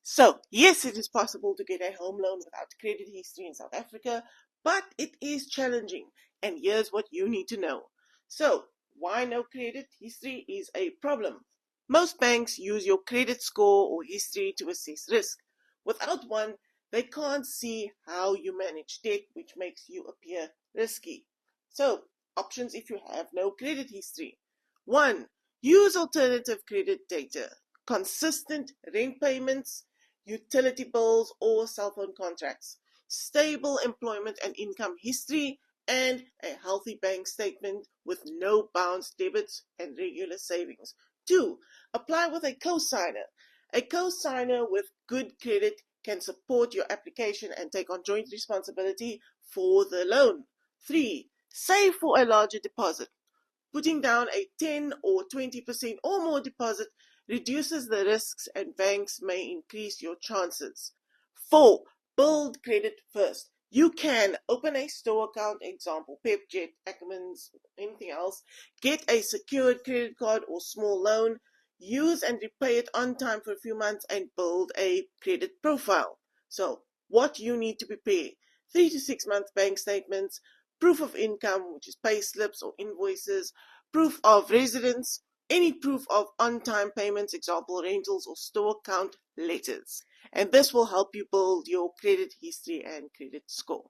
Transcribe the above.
So, yes, it is possible to get a home loan without credit history in South Africa, but it is challenging. And here's what you need to know. So, why no credit history is a problem? Most banks use your credit score or history to assess risk. Without one, they can't see how you manage debt, which makes you appear risky. So, options if you have no credit history. 1. Use alternative credit data. Consistent rent payments, utility bills, or cell phone contracts, stable employment and income history, and a healthy bank statement with no bounce debits and regular savings. 2. Apply with a co-signer. A co-signer with good credit can support your application and take on joint responsibility for the loan. 3. Save for a larger deposit. Putting down a 10 or 20% or more deposit reduces the risks and banks may increase your chances. 4. Build credit first. You can open a store account, example Pepjet, Ackermans, anything else, get a secured credit card or small loan, use and repay it on time for a few months and build a credit profile. So, what you need to prepare: 3 to 6 month bank statements, proof of income, which is pay slips or invoices, proof of residence, any proof of on-time payments, example rentals or store account letters. And this will help you build your credit history and credit score.